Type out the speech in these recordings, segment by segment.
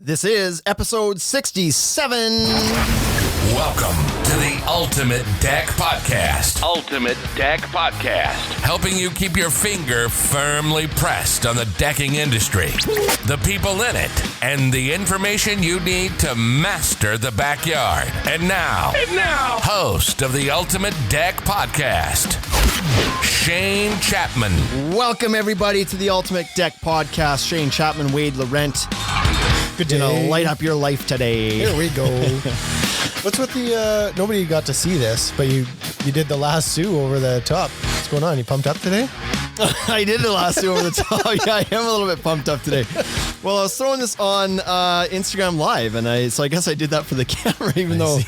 This is episode 67. Welcome to the Ultimate Deck Podcast. Ultimate Deck Podcast. Helping you keep your finger firmly pressed on the decking industry, the people in it, and the information you need to master the backyard. And now, host of the Ultimate Deck Podcast, Shane Chapman. Welcome, everybody, to the Ultimate Deck Podcast. Shane Chapman, Wade Laurent. Good to light up your life today. Here we go. What's with the, nobody got to see this, but you did the lasso over the top. What's going on? You pumped up today? I did the lasso over the top. Yeah, I am a little bit pumped up today. Well, I was throwing this on Instagram Live, and I guess I did that for the camera, even though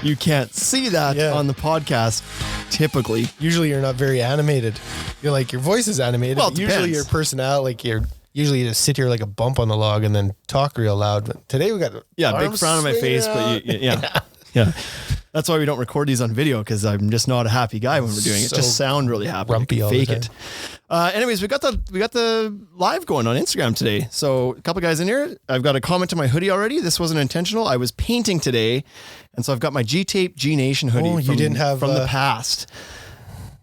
you can't see that on the podcast typically. Usually you're not very animated. You're like, your voice is animated. Well, it usually your personality, like usually you just sit here like a bump on the log and then talk real loud. But today we got big frown on my face, but yeah. That's why we don't record these on video, because I'm just not a happy guy when we're doing it. Just sound really happy. Grumpy all fake the it. Anyways, we got the live going on Instagram today. So a couple guys in here. I've got a comment to my hoodie already. This wasn't intentional. I was painting today, and so I've got my G-Tape G Nation hoodie. Oh, you didn't have from the past.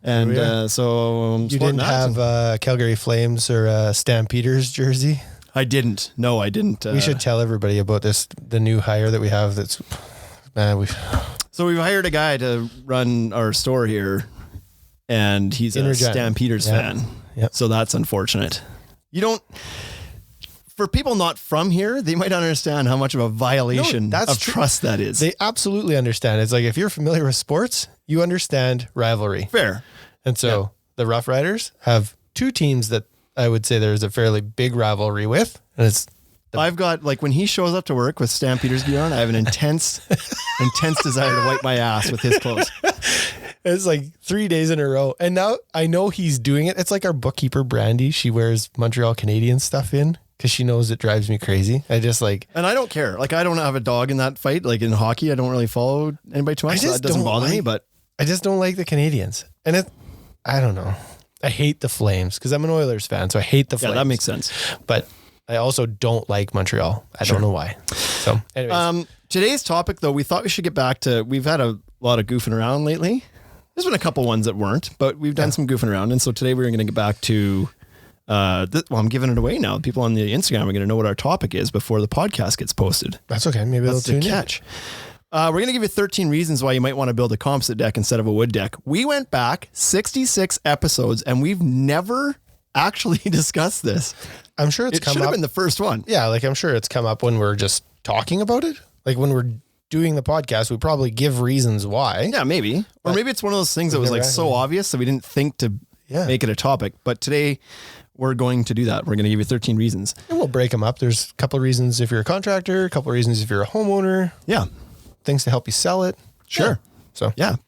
And so you didn't have Calgary Flames or Stampeders jersey? I didn't. No, I didn't. We should tell everybody about this, the new hire that we have. So we've hired a guy to run our store here, and he's a Stampeders fan. Yep. So that's unfortunate. For people not from here, they might not understand how much of a violation of trust that is. They absolutely understand. It's like, if you're familiar with sports, you understand rivalry. Fair. And so the Rough Riders have two teams that I would say there's a fairly big rivalry with. And it's I've got, like, when he shows up to work with Stampeders gear on, I have an intense desire to wipe my ass with his clothes. It's like 3 days in a row. And now I know he's doing it. It's like our bookkeeper, Brandy. She wears Montreal Canadiens stuff in because she knows it drives me crazy. And I don't care. Like, I don't have a dog in that fight. Like in hockey, I don't really follow anybody too much. So that doesn't bother me, but I just don't like the Canadiens. And I don't know. I hate the Flames because I'm an Oilers fan. So I hate the Flames. Yeah, that makes sense. But I also don't like Montreal. I don't know why. So anyways. Today's topic, though, we thought we should get back to, we've had a lot of goofing around lately. There's been a couple ones that weren't, but we've done some goofing around. And so today we're going to get back to, I'm giving it away now. People on the Instagram are going to know what our topic is before the podcast gets posted. That's okay. Maybe they'll tune in. We're going to give you 13 reasons why you might want to build a composite deck instead of a wood deck. We went back 66 episodes and we've never actually discussed this. I'm sure it should have been the first one. Yeah, like I'm sure it's come up when we're just talking about it. Like when we're doing the podcast, we probably give reasons why. Yeah, maybe. Or maybe it's one of those things that was like so obvious that we didn't think to make it a topic. But today we're going to do that. We're going to give you 13 reasons. And we'll break them up. There's a couple of reasons if you're a contractor, a couple of reasons if you're a homeowner. Yeah. Things to help you sell it. Sure.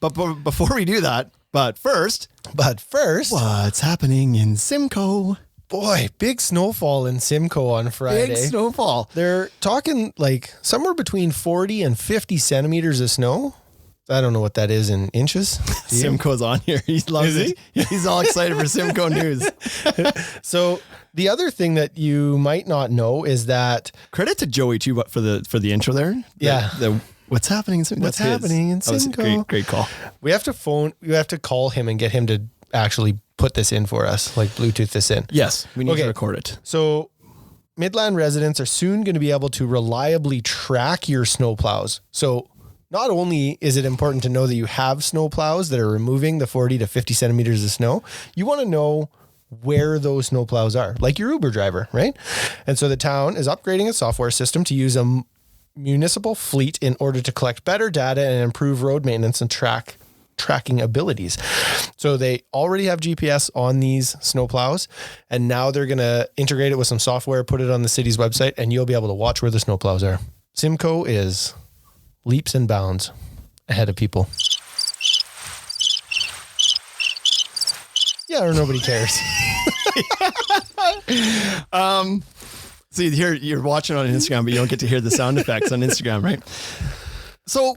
But before we do that, But first, what's happening in Simcoe? Boy, big snowfall in Simcoe on Friday. Big snowfall. They're talking like somewhere between 40 and 50 centimeters of snow. I don't know what that is in inches. Simcoe's on here. He loves it. He's all excited for Simcoe news. So the other thing that you might not know is that credit to Joey too, but for the intro there. What's happening in Simcoe? What's happening in Simcoe? Great call. We have to call him and get him to actually put this in for us, like Bluetooth this in. Yes, we need to record it. So Midland residents are soon going to be able to reliably track your snowplows. So not only is it important to know that you have snowplows that are removing the 40 to 50 centimeters of snow, you want to know where those snowplows are, like your Uber driver, right? And so the town is upgrading its software system to use a municipal fleet in order to collect better data and improve road maintenance and tracking abilities. So they already have GPS on these snowplows, and now they're going to integrate it with some software, put it on the city's website, and you'll be able to watch where the snowplows are. Simcoe is leaps and bounds ahead of people. Yeah, or nobody cares. See, here you're watching on Instagram, but you don't get to hear the sound effects on Instagram, right? So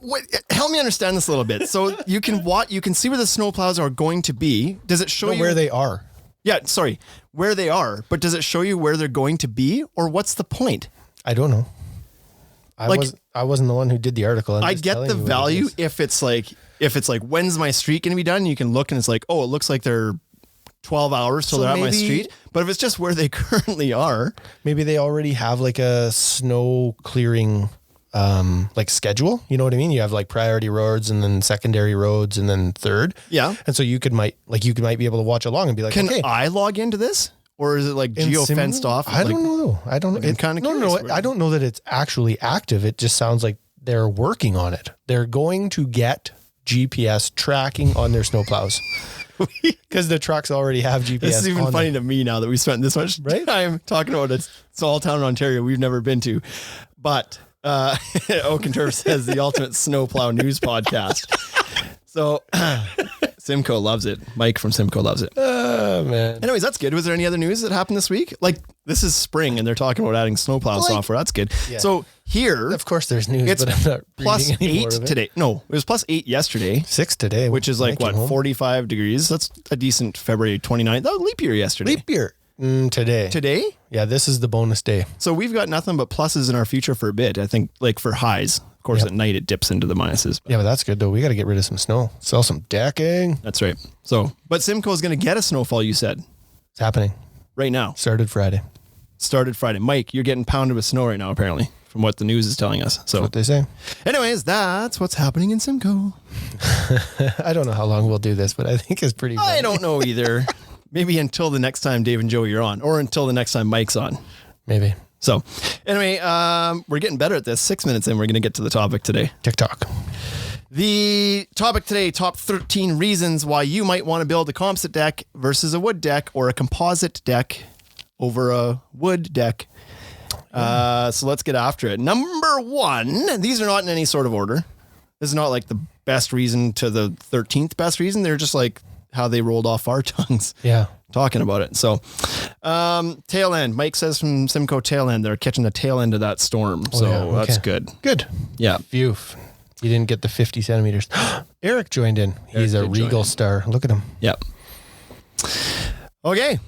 help me understand this a little bit. So you can see where the snowplows are going to be. Does it show you where they are? Yeah, where they are. But does it show you where they're going to be, or what's the point? I don't know. I wasn't the one who did the article. I get the value if it's like when's my street going to be done? You can look and it's like, oh, it looks like they're 12 hours till they're at my street. But if it's just where they currently are, maybe they already have like a snow clearing like schedule. You know what I mean? You have like priority roads and then secondary roads and then third. Yeah. And so you might be able to watch along and be like, can okay, I log into this? Or is it like geo-fenced off? I don't know. I don't know. I'm kind of curious. I don't know that it's actually active. It just sounds like they're working on it. They're going to get GPS tracking on their snowplows because the trucks already have GPS. This is even funny to me now that we spent this much time talking about a small town in Ontario we've never been to. But Oak and Turf says the ultimate snowplow news podcast. So Simcoe loves it. Mike from Simcoe loves it. Oh, man. Anyways, that's good. Was there any other news that happened this week? Like, this is spring and they're talking about adding snowplow software. That's good. Yeah. So here... Of course there's news, it's but I'm not plus reading any more 8 of it. today. No, it was plus 8 yesterday. 6 today. Which is like, what, 45 degrees? That's a decent February 29th. That was leap year yesterday. Leap year. Today. Today? Yeah, this is the bonus day. So we've got nothing but pluses in our future for a bit. I think, like, for highs. Of course, at night it dips into the minuses. Yeah, but that's good, though. We got to get rid of some snow. Sell some decking. That's right. So, but Simcoe is going to get a snowfall, you said. It's happening. Right now. Started Friday. Mike, you're getting pounded with snow right now, apparently, from what the news is telling us. So that's what they say. Anyways, that's what's happening in Simcoe. I don't know how long we'll do this, but I think it's pretty funny. I don't know either. Maybe until the next time Dave and Joey are on, or until the next time Mike's on. Maybe. So anyway, we're getting better at this. 6 minutes in, we're going to get to the topic today. TikTok. The topic today, top 13 reasons why you might want to build a composite deck versus a wood deck, or a composite deck over a wood deck. So let's get after it. Number 1, these are not in any sort of order. This is not like the best reason to the 13th best reason. They're just like how they rolled off our tongues. Yeah. Talking about it. So, tail end. Mike says from Simcoe tail end, they're catching the tail end of that storm. That's good. Good. Yeah. Phew. He didn't get the 50 centimeters. Eric joined in. He's a Regal star. Look at him. Yep. Okay.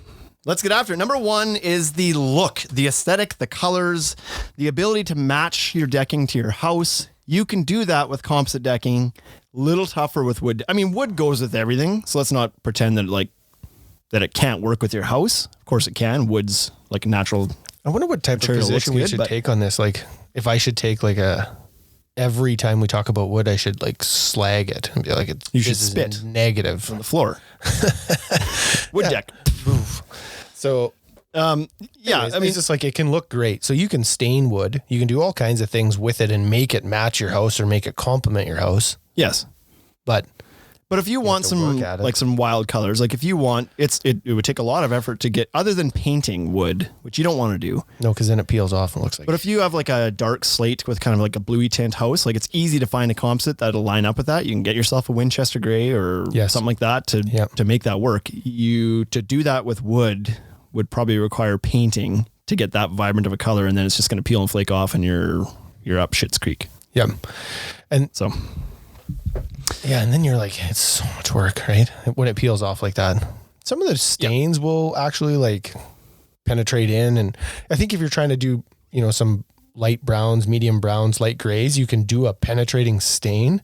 Let's get after it. Number 1 is the look, the aesthetic, the colors, the ability to match your decking to your house. You can do that with composite decking. Little tougher with wood. I mean, wood goes with everything. So let's not pretend that it can't work with your house. Of course it can. Wood's like a natural. I wonder what type of position we should take on this. Like if I should take like every time we talk about wood, I should like slag it and be like, you should spit negative on the floor. Wood deck. So, anyways, I mean, it's just like, it can look great. So you can stain wood. You can do all kinds of things with it and make it match your house or make it complement your house. Yes. But if you want some wild colors, like if you want, it would take a lot of effort to get, other than painting wood, which you don't want to do. No, because then it peels off and looks like. But if you have like a dark slate with kind of like a bluey tint house, like it's easy to find a composite that'll line up with that. You can get yourself a Winchester gray or something like that to make that work. To do that with wood would probably require painting to get that vibrant of a color, and then it's just going to peel and flake off, and you're up Schitt's Creek. Yeah, and so. Yeah, and then you're like, it's so much work, right? When it peels off like that. Some of the stains will actually like penetrate in. And I think if you're trying to do, some light browns, medium browns, light grays, you can do a penetrating stain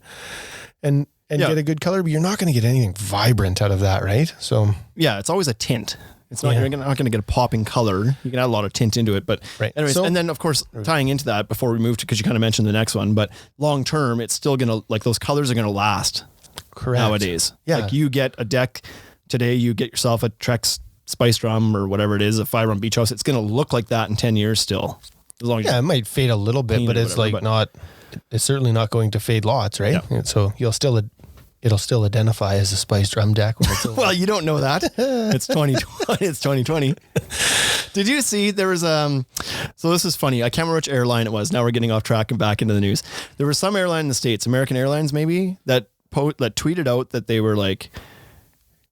and get a good color, but you're not going to get anything vibrant out of that, right? So yeah, it's always a tint. It's not, you're not going to get a popping color. You can add a lot of tint into it, but anyways, and then of course, tying into that before we move to, because you kind of mentioned the next one, but long term, it's still going to, like, those colors are going to last. Correct. Nowadays. Yeah. Like you get a deck today, you get yourself a Trex Spice Drum or whatever it is, a 5 Run Beach House. It's going to look like that in 10 years still. As long as it might fade a little bit, but it's it's certainly not going to fade lots, right? Yeah. And so it'll still identify as a Spice Drum deck when it's over. Well, you don't know that. It's 2020. It's 2020. Did you see there was so this is funny. I can't remember which airline it was. Now we're getting off track and back into the news. There was some airline in the States, American Airlines maybe, that tweeted out that they were like,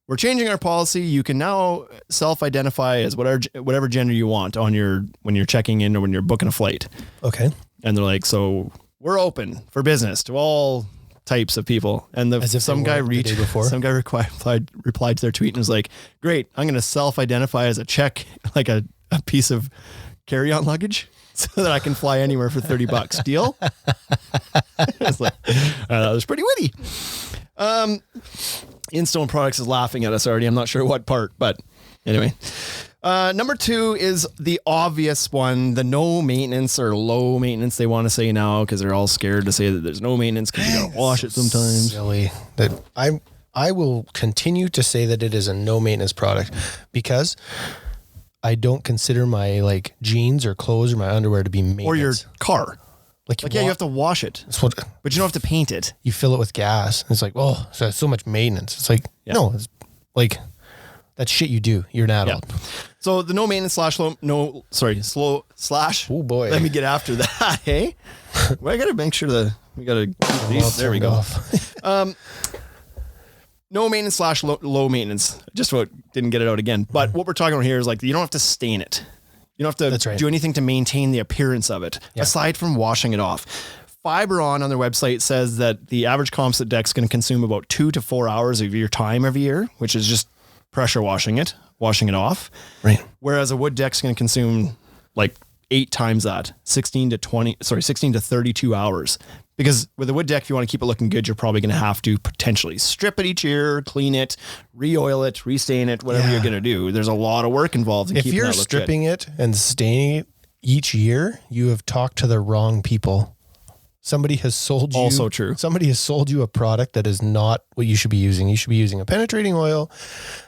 we're changing our policy. You can now self-identify as whatever gender you want when you're checking in or when you're booking a flight. Okay. And they're like, so we're open for business to all types of people. And some guy replied to their tweet and was like, great, I'm going to self-identify as a Czech, like a piece of carry-on luggage so that I can fly anywhere for $30. Deal? It's like, that was pretty witty. InStone Products is laughing at us already. I'm not sure what part, but anyway. Number 2 is the obvious one, the no maintenance or low maintenance they want to say now because they're all scared to say that there's no maintenance because you gotta wash it sometimes. Silly. That I will continue to say that it is a no maintenance product because I don't consider my like jeans or clothes or my underwear to be maintenance. Or your car. Like yeah, you have to wash it, but you don't have to paint it. You fill it with gas. It's like, oh, so it's so much maintenance. It's like, no, it's like that's shit you do. You're an adult. Yeah. So the no maintenance slow slash. Oh boy. Let me get after that. Hey, well, I got to make sure we got to, there we go. No maintenance slash low maintenance. Just what didn't get it out again. But what we're talking about here is like, you don't have to stain it. You don't have to do anything to maintain the appearance of it, aside from washing it off. Fiberon on their website says that the average composite deck is going to consume about 2 to 4 hours of your time every year, which is just pressure washing it off. Right. Whereas a wood deck is going to consume like 8 times that, 16 to 32 hours. Because with a wood deck, if you want to keep it looking good, you're probably going to have to potentially strip it each year, clean it, re-oil it, restain it, whatever you're going to do. There's a lot of work involved in keeping that look good. If you're stripping it and staining it each year, you have talked to the wrong people. Somebody has sold you. Also true. Somebody has sold you a product that is not what you should be using. You should be using a penetrating oil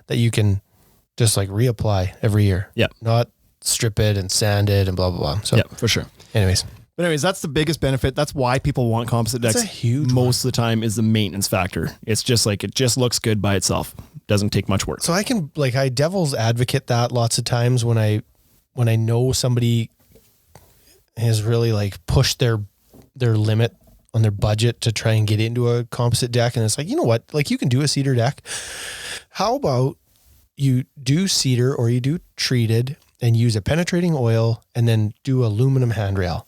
that you can just like reapply every year. Yeah. Not strip it and sand it and blah, blah, blah. So, yeah, for sure. But anyways, that's the biggest benefit. That's why people want composite decks. That's a huge most of the time is the maintenance factor. It's just like, it just looks good by itself. Doesn't take much work. So I devil's advocate that lots of times when I know somebody has really like pushed their limit on their budget to try and get into a composite deck. And it's like, you know what, like you can do a cedar deck. How about you do cedar or you do treated and use a penetrating oil and then do aluminum handrail?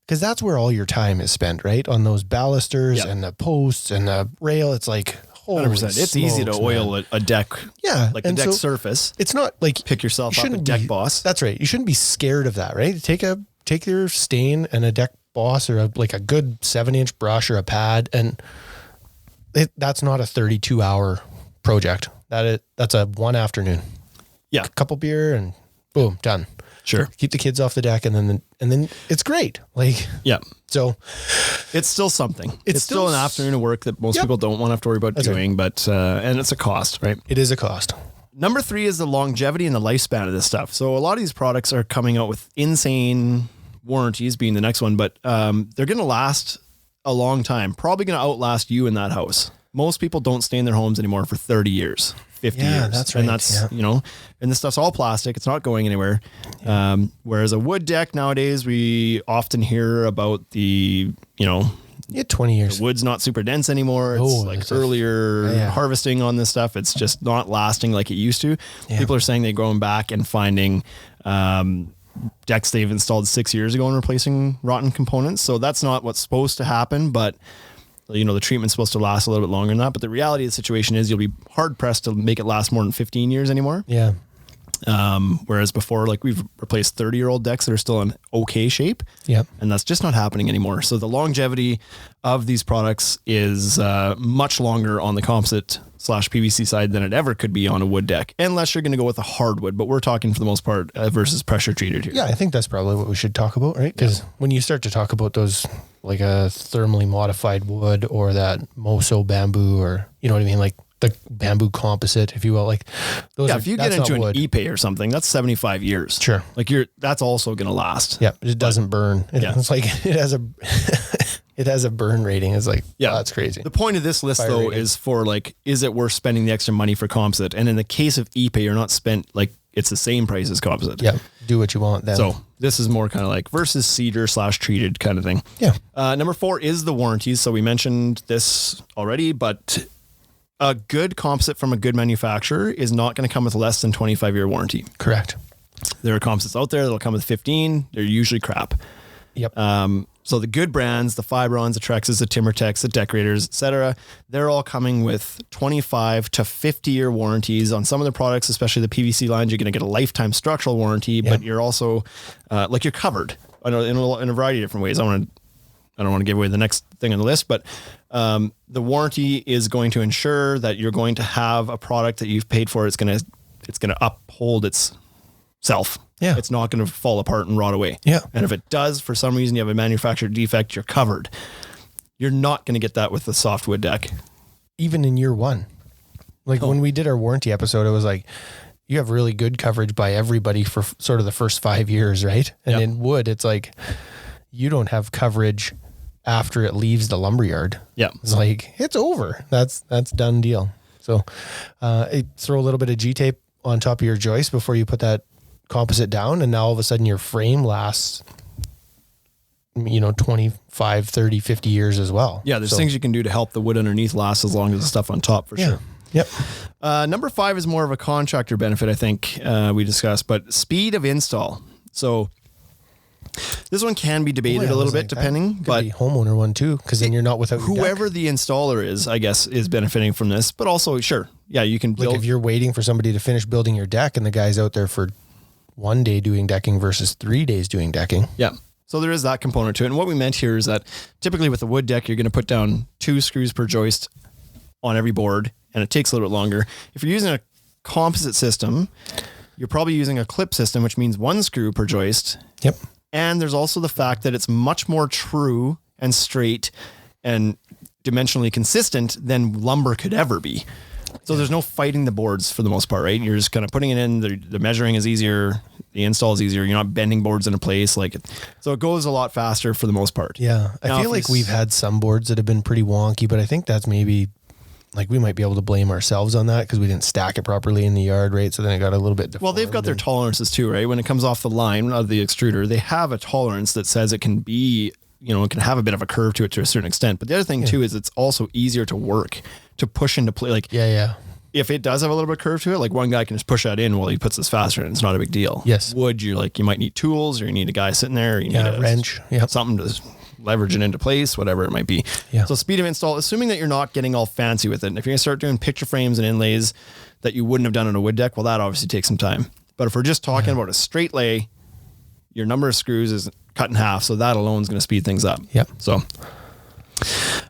Because that's where all your time is spent, right? On those balusters and the posts and the rail. It's like, 100%. It's easy to oil a deck. Yeah. Like the deck surface. It's not like pick yourself up a deck boss. That's right. You shouldn't be scared of that, right? Take your stain and a deck boss or a good 7-inch brush or a pad. And that's not a 32-hour project. That's a one afternoon. Yeah. A couple beer and boom, done. Sure. Keep the kids off the deck and then it's great. Like, yeah. So it's still something. It's still an afternoon of work that most people don't want to have to worry about doing, but, and it's a cost, right? It is a cost. Number 3 is the longevity and the lifespan of this stuff. So a lot of these products are coming out with insane warranties being the next one, but, they're going to last a long time, probably going to outlast you in that house. Most people don't stay in their homes anymore for 30 years. 50 years. That's right. And that's, and this stuff's all plastic. It's not going anywhere. Yeah. Whereas a wood deck nowadays, we often hear about the, 20 years. The wood's not super dense anymore. It's earlier harvesting on this stuff. It's just not lasting like it used to. Yeah. People are saying they're going back and finding, decks they've installed 6 years ago and replacing rotten components. So that's not what's supposed to happen, but the treatment's supposed to last a little bit longer than that, but the reality of the situation is you'll be hard pressed to make it last more than 15 years anymore. Yeah. Whereas before, like we've replaced 30-year-old decks that are still in okay shape. Yeah. And that's just not happening anymore. So the longevity of these products is much longer on the composite /PVC side than it ever could be on a wood deck, unless you're going to go with a hardwood, but we're talking for the most part versus pressure treated here. Yeah. I think that's probably what we should talk about, right? Because when you start to talk about those, like a thermally modified wood or that Moso bamboo, or you know what I mean? Like the bamboo composite, if you will, like those. Yeah. If you get into an Ipe or something, that's 75 years. Sure. Like that's also going to last. Yeah. It doesn't burn. It's like, it has a burn rating. It's like, that's crazy. The point of this list though is for like, is it worth spending the extra money for composite? And in the case of Ipe, you're not spent like, it's the same price as composite. Yeah. Do what you want then. So this is more kind of like versus cedar /treated kind of thing. Yeah. Number 4 is the warranties. So we mentioned this already, but a good composite from a good manufacturer is not going to come with less than 25-year warranty. Correct. There are composites out there that'll come with 15. They're usually crap. Yep. So the good brands, the Fibrons, the Trexes, the TimberTechs, the Decorators, etc., they're all coming with 25 to 50-year warranties on some of the products, especially the PVC lines. You're going to get a lifetime structural warranty, but you're also you're covered in a variety of different ways. I don't want to give away the next thing on the list, but the warranty is going to ensure that you're going to have a product that you've paid for. It's going to uphold itself. Yeah. It's not going to fall apart and rot away. Yeah. And if it does, for some reason you have a manufacturer defect, you're covered. You're not going to get that with the softwood deck. Even in year one. Like when we did our warranty episode, it was like, you have really good coverage by everybody for sort of the first 5 years, right? And in wood, it's like, you don't have coverage after it leaves the lumberyard. Yeah. It's like, it's over. That's done deal. So throw a little bit of G-tape on top of your joist before you put that composite down, and now all of a sudden your frame lasts 25, 30, 50 years as well. Yeah, there's things you can do to help the wood underneath last as long as the stuff on top, for sure. Yep. Number 5 is more of a contractor benefit, I think we discussed, but speed of install. So this one can be debated a little bit depending, but the homeowner one too, because then you're not without whoever the installer is, I guess, is benefiting from this, but also, sure. Yeah, you can build. Like if you're waiting for somebody to finish building your deck and the guy's out there for 1 day doing decking versus 3 days doing decking. Yeah. So there is that component to it. And what we meant here is that typically with a wood deck, you're going to put down 2 screws per joist on every board, and it takes a little bit longer. If you're using a composite system, you're probably using a clip system, which means 1 screw per joist. Yep. And there's also the fact that it's much more true and straight and dimensionally consistent than lumber could ever be. So there's no fighting the boards for the most part, right? You're just kind of putting it in. The measuring is easier. The install is easier. You're not bending boards into place. So it goes a lot faster for the most part. Yeah. I feel like we've had some boards that have been pretty wonky, but I think that's maybe like we might be able to blame ourselves on that because we didn't stack it properly in the yard, right? So then it got a little bit deformed. Well, they've got their tolerances too, right? When it comes off the line of the extruder, they have a tolerance that says it can be, it can have a bit of a curve to it to a certain extent. But the other thing too is it's also easier to work, to push into play. If it does have a little bit of curve to it, like one guy can just push that in while he puts this faster and it's not a big deal. Yes. Wood, you might need tools, or you need a guy sitting there, or you need a wrench, something to leverage it into place, whatever it might be. Yeah. So speed of install, assuming that you're not getting all fancy with it. And if you're gonna start doing picture frames and inlays that you wouldn't have done on a wood deck, well, that obviously takes some time. But if we're just talking about a straight lay, your number of screws is cut in half. So that alone is going to speed things up. Yep. So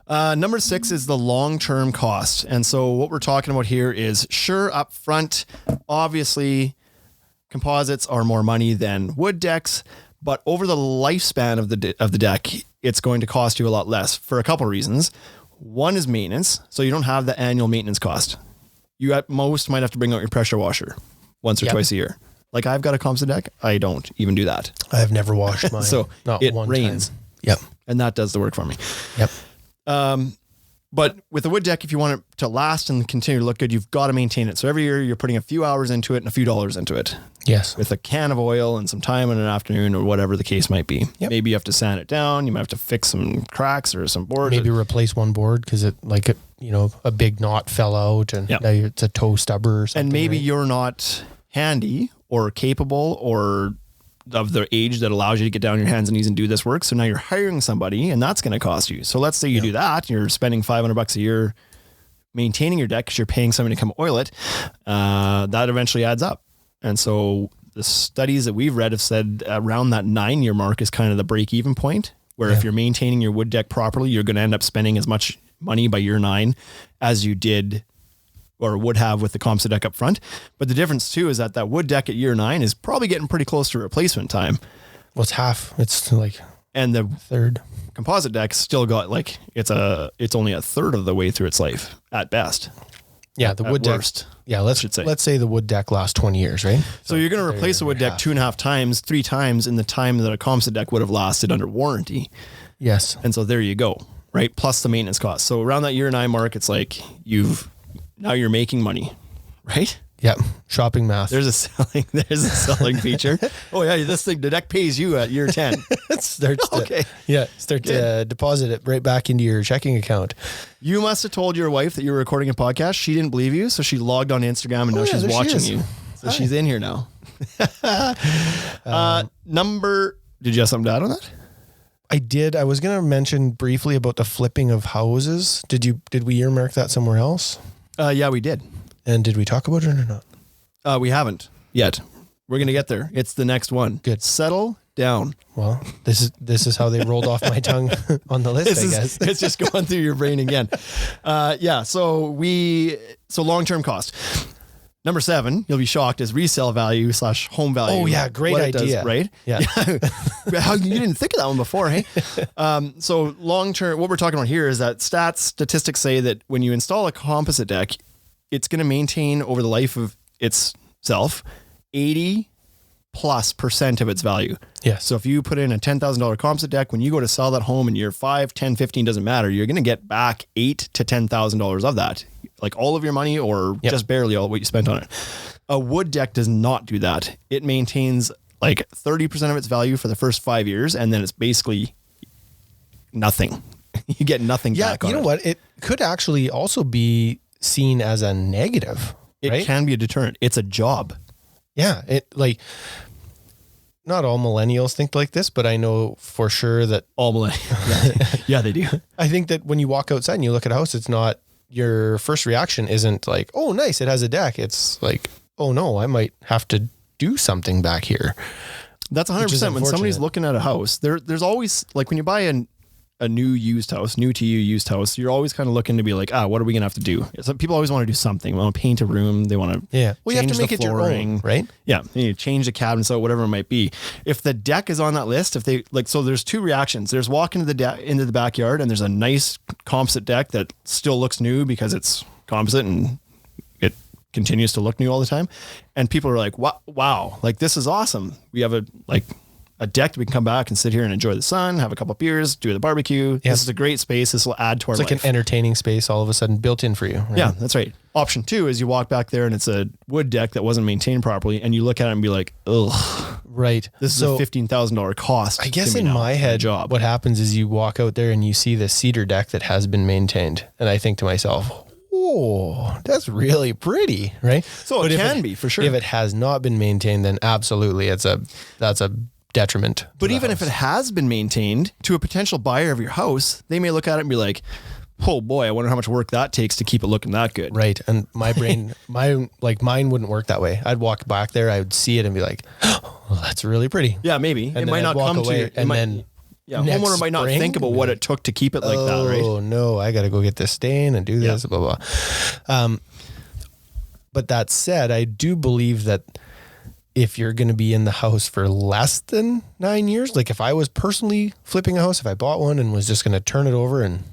number 6 is the long-term cost. And so what we're talking about here is, sure, up front, obviously composites are more money than wood decks, but over the lifespan of the deck, it's going to cost you a lot less for a couple of reasons. One is maintenance. So you don't have the annual maintenance cost. You at most might have to bring out your pressure washer once or twice a year. Like I've got a composite deck. I don't even do that. I've never washed mine. So not it one rains. time. Yep. And that does the work for me. Yep. But with a wood deck, if you want it to last and continue to look good, you've got to maintain it. So every year you're putting a few hours into it and a few dollars into it. Yes. With a can of oil and some time in an afternoon or whatever the case might be. Yep. Maybe you have to sand it down. You might have to fix some cracks or some boards. Maybe replace one board because a big knot fell out and now it's a toe stubber or something. And maybe right? you're not handy or capable or of the age that allows you to get down on your hands and knees and do this work. So now you're hiring somebody and that's going to cost you. So let's say you do that. You're spending $500 a year maintaining your deck because you're paying somebody to come oil it. That eventually adds up. And so the studies that we've read have said around that 9-year mark is kind of the break-even point, where if you're maintaining your wood deck properly, you're going to end up spending as much money by year 9 as you did or would have with the composite deck up front. But the difference too is that wood deck at year 9 is probably getting pretty close to replacement time. Well, it's half. It's like and the third. Composite deck still got it's only a third of the way through its life at best. Yeah, the wood deck. Worst, let's say the wood deck lasts 20 years, right? So you're going to replace a wood deck 2.5 times, 3 times in the time that a composite deck would have lasted under warranty. Yes. And so there you go, right? Plus the maintenance cost. So around that year 9 mark, it's like now you're making money, right? Yep. Shopping math. There's a selling feature. Oh yeah, the deck pays you at year 10. Start to deposit it right back into your checking account. You must have told your wife that you were recording a podcast. She didn't believe you, so she logged on Instagram and now she's watching you. So she's in here now. Did you have something to add on that? I did. I was going to mention briefly about the flipping of houses. Did we earmark that somewhere else? Yeah, we did. And did we talk about it or not? We haven't yet. We're going to get there. It's the next one. Good. Settle down. Well, this is how they rolled off my tongue on the list, I guess. It's just going through your brain again. So long-term cost. Number 7, you'll be shocked, is resale value / home value. Oh yeah, great idea. Does, right? Yeah. How you didn't think of that one before, hey? So long-term, what we're talking about here is that statistics say that when you install a composite deck, it's going to maintain over the life of itself 80+% of its value. Yeah. So if you put in a $10,000 composite deck, when you go to sell that home in year 5, 10, 15, doesn't matter, you're going to get back $8,000 to $10,000 of that. Like all of your money or just barely all what you spent on it. A wood deck does not do that. It maintains like 30% of its value for the first 5 years, and then it's basically nothing. You get nothing back on it. You know what? It could actually also be seen as a negative. It can be a deterrent. It's a job. Yeah. Not all millennials think like this, but I know for sure that all millennials. Yeah, they do. I think that when you walk outside and you look at a house, it's not, your first reaction isn't like, oh, nice, it has a deck. It's like, oh no, I might have to do something back here. That's 100%. When somebody's looking at a house, there's always, like when you buy a new to you used house, you're always kind of looking to be like, what are we going to have to do? Some people always want to do something. They want to paint a room. They want to Well, you have to make it your own, right? Yeah. You need to change the cabinets out, whatever it might be. If the deck is on that list, so there's 2 reactions. There's walking into the backyard and there's a nice composite deck that still looks new because it's composite and it continues to look new all the time. And people are like, wow, like this is awesome. We have a deck that we can come back and sit here and enjoy the sun, have a couple of beers, do the barbecue. Yep. This is a great space. This will add to our life. It's like an entertaining space all of a sudden built in for you. Right? Yeah, that's right. Option 2 is you walk back there and it's a wood deck that wasn't maintained properly, and you look at it and be like, ugh. Right. This is a $15,000 cost. I guess in my head, what happens is you walk out there and you see the cedar deck that has been maintained. And I think to myself, oh, that's really pretty, right? So it can be, for sure. If it has not been maintained, then absolutely that's a detriment. But even if it has been maintained, to a potential buyer of your house, they may look at it and be like, oh boy, I wonder how much work that takes to keep it looking that good. Right. And my brain, mine wouldn't work that way. I'd walk back there, I would see it and be like, oh, that's really pretty. Yeah, maybe. And it might not come to you. Homeowner might not think about what it took to keep it like that, right? Oh no, I got to go get this stain and do this, blah, blah. But that said, I do believe that if you're going to be in the house for less than 9 years, like if I was personally flipping a house, if I bought one and was just going to turn it over and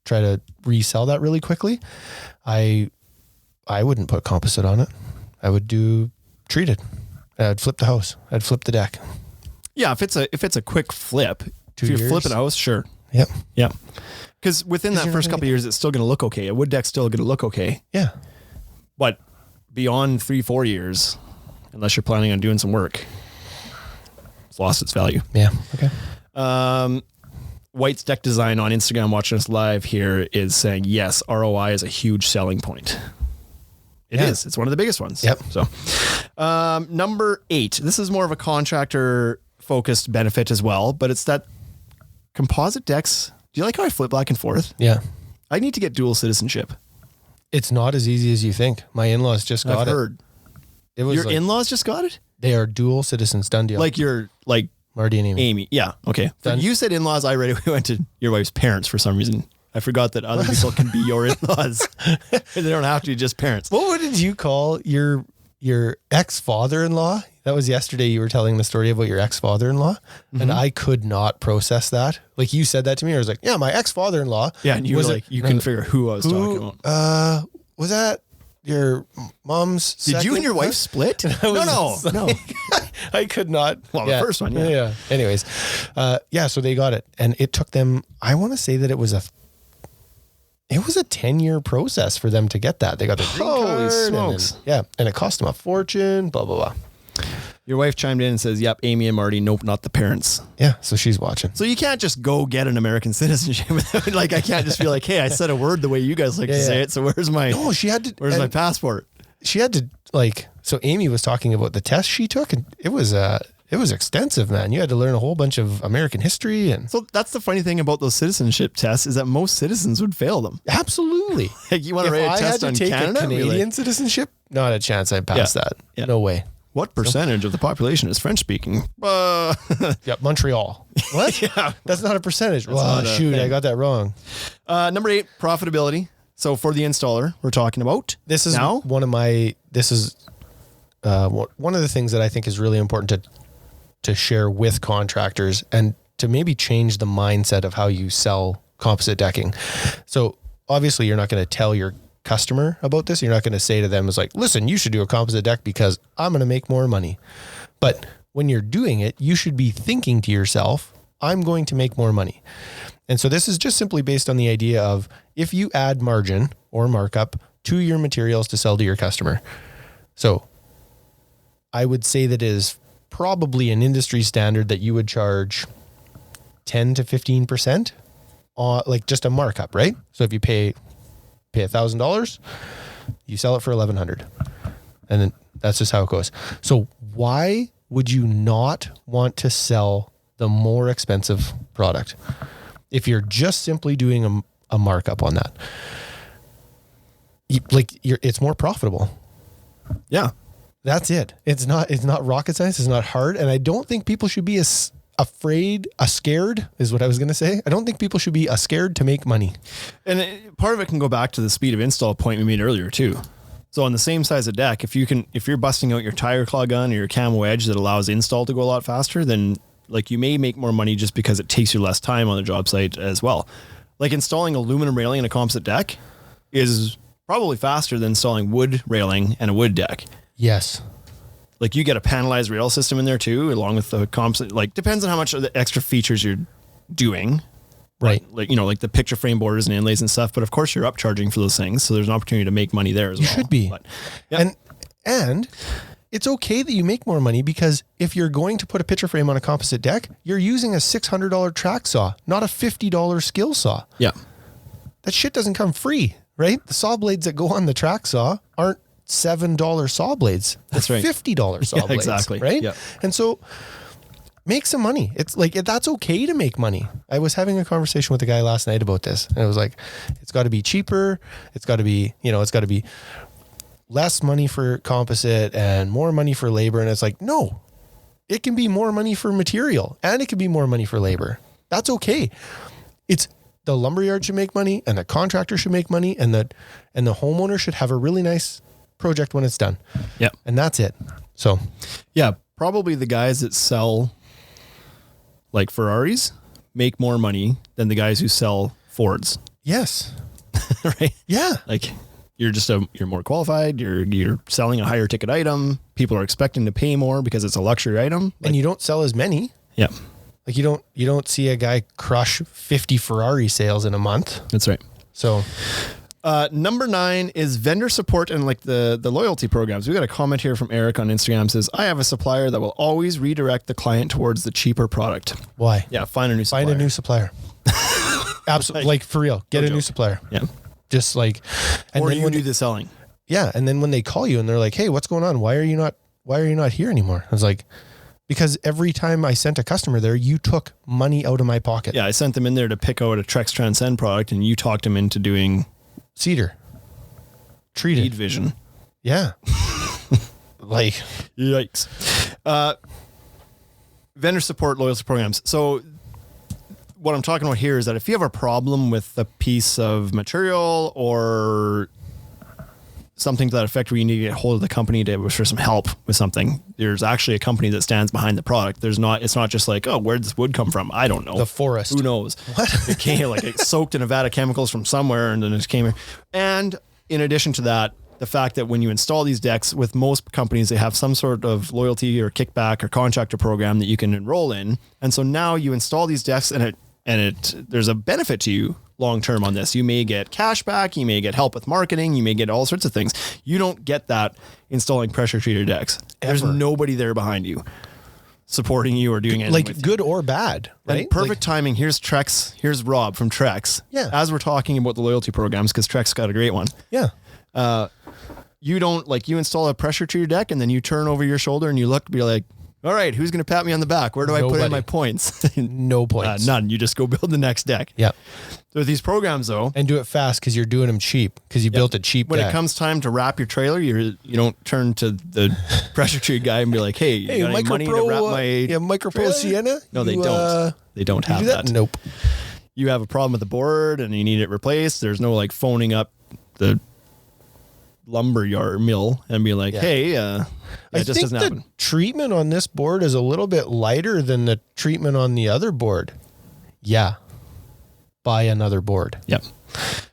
try to resell that really quickly, I wouldn't put composite on it. I would do treated. I'd flip the house. I'd flip the deck. Yeah, if it's a quick flip, if you're flipping a house, sure. Yep. Yeah. Because within that first couple of years, it's still going to look okay. A wood deck's still going to look okay. Yeah. But beyond 3-4 years, unless you're planning on doing some work, it's lost its value. Yeah. Okay. White's Deck Design on Instagram watching us live here is saying, yes, ROI is a huge selling point. It is. It's one of the biggest ones. Yep. So, number 8, this is more of a contractor focused benefit as well, but it's that composite decks. Do you like how I flip back and forth? Yeah. I need to get dual citizenship. It's not as easy as you think. My in-laws just got it. I've heard. It was your in-laws just got it? They are dual citizens. Done deal. Like Marty and Amy. Yeah. Okay. You said in-laws. I read it. We went to your wife's parents for some reason. I forgot that other people can be your in-laws. They don't have to be just parents. What did you call your ex-father-in-law? That was yesterday. You were telling the story about your ex-father-in-law, and I could not process that. Like you said that to me, I was like, "Yeah, my ex-father-in-law." Yeah, and you were like, you couldn't figure who I was talking about. Was that your mom's? Did you and your wife split? No. I could not. Well, the first one, yeah. Anyways, so they got it, and it took them. I want to say that it was a 10-year process for them to get that. They got the green card. Holy smokes! And it cost them a fortune. Blah blah blah. Your wife chimed in and says, "Yep, Amy and Marty. Nope, not the parents." Yeah, so she's watching. So you can't just go get an American citizenship. Like I can't just be like, "Hey, I said a word the way you guys like to say it." So where's my? No, she had to. Where's my passport? She had to So Amy was talking about the test she took, and it was it was extensive, man. You had to learn a whole bunch of American history. And So that's the funny thing about those citizenship tests is that most citizens would fail them. absolutely. Like you want to If write a I test had on to take Canada? a Be Canadian like, citizenship, not a chance I'd pass Yeah. that. Yeah. No way. what percentage of the population is French speaking? Yeah, Montreal. What? Yeah. That's not a percentage. not Well, a shoot, thing. I got that wrong. Number 8, profitability. So for the installer, we're talking about This is now. one of my. This is one of the things that I think is really important to share with contractors and to maybe change the mindset of how you sell composite decking. So obviously, you're not going to tell your customer about this. You're not going to say to them, "It's like, listen, you should do a composite deck because I'm going to make more money." But when you're doing it, you should be thinking to yourself, "I'm going to make more money." And so this is just simply based on the idea of if you add margin or markup to your materials to sell to your customer. So I would say that is probably an industry standard that you would charge 10 to 15% on like just a markup, right? So if you pay $1,000, you sell it for $1,100. And then that's just how it goes. So why would you not want to sell the more expensive product if you're just simply doing a markup on that? It's more profitable. Yeah. That's it. It's not rocket science. It's not hard. And I don't think people should be scared is what I was going to say. I don't think people should be scared to make money. And part of it can go back to the speed of install point we made earlier too. So on the same size of deck, if you're busting out your tire claw gun or your camo edge that allows install to go a lot faster, then like you may make more money just because it takes you less time on the job site as well. Like installing aluminum railing in a composite deck is probably faster than installing wood railing and a wood deck. Yes. Like you get a panelized rail system in there too, along with the composite, like depends on how much of the extra features you're doing. Right. Like, like the picture frame borders and inlays and stuff, but of course you're upcharging for those things. So there's an opportunity to make money there as well. You should be. But, yeah. And it's okay that you make more money because if you're going to put a picture frame on a composite deck, you're using a $600 track saw, not a $50 skill saw. Yeah. That shit doesn't come free, right? The saw blades that go on the track saw aren't $7 saw blades. That's right. $50 saw Yeah, blades. exactly. Right. Yeah. And so make some money. It's like, that's okay to make money. I was having a conversation with a guy last night about this and it was like, it's got to be cheaper. It's got to be, it's got to be less money for composite and more money for labor. And it's like, no, it can be more money for material and it can be more money for labor. That's okay. It's the lumberyard should make money and the contractor should make money and the homeowner should have a really nice project when it's done. Yeah. And that's it. So yeah, probably the guys that sell like Ferraris make more money than the guys who sell Fords. yes. Right. Yeah. Like you're more qualified. You're selling a higher ticket item. People are expecting to pay more because it's a luxury item. And you don't sell as many. Yeah, Like you don't see a guy crush 50 Ferrari sales in a month. that's right. So Number 9 is vendor support and like the loyalty programs. We got a comment here from Eric on Instagram says, I have a supplier that will always redirect the client towards the cheaper product. why? Yeah. Find a new supplier. Find a new supplier. Absolutely. Like for real, get a new supplier. Yeah. Just like, and Or then you when do the selling. yeah. And then when they call you and they're like, hey, what's going on? Why are you not here anymore? I was like, because every time I sent a customer there, you took money out of my pocket. Yeah. I sent them in there to pick out a Trex Transcend product and you talked them into doing Cedar. Treated. Lead Vision. Yeah. Like, Yikes. Vendor support loyalty programs. So what I'm talking about here is that if you have a problem with a piece of material or something to that effect where you need to get a hold of the company for some help with something, there's actually a company that stands behind the product. It's not just like, oh, where'd this wood come from? I don't know. the forest. Who knows? What? It came like it soaked in a vat of chemicals from somewhere and then it came here. And in addition to that, the fact that when you install these decks with most companies, they have some sort of loyalty or kickback or contractor program that you can enroll in. And so now you install these decks and there's a benefit to you long-term on this. You may get cash back. You may get help with marketing. You may get all sorts of things. You don't get that installing pressure treated decks. There's nobody there behind you supporting you or doing anything like with you. good or bad, right? And perfect timing. Here's Trex. Here's Rob from Trex. Yeah. As we're talking about the loyalty programs, because Trex got a great one. Yeah. You don't you install a pressure treated deck and then you turn over your shoulder and you look, be like, All right, who's going to pat me on the back? Where do I put in Nobody. my points? No points. None. You just go build the next deck. Yeah. So with these programs, though, And do it fast because you're doing them cheap because you built a cheap when deck. it comes time to wrap your trailer, you don't turn to the pressure treated guy and be like, "Hey, you got any money to wrap my Micro Pro trailer?" Sienna? No, they You, don't. They don't you have do that? that. Nope. You have a problem with the board and you need it replaced. There's no like phoning up the lumber yard mill and be like, Yeah. "Hey, I it just think doesn't the happen." treatment on this board is a little bit lighter than the treatment on the other board. Yeah. Buy another board. Yep.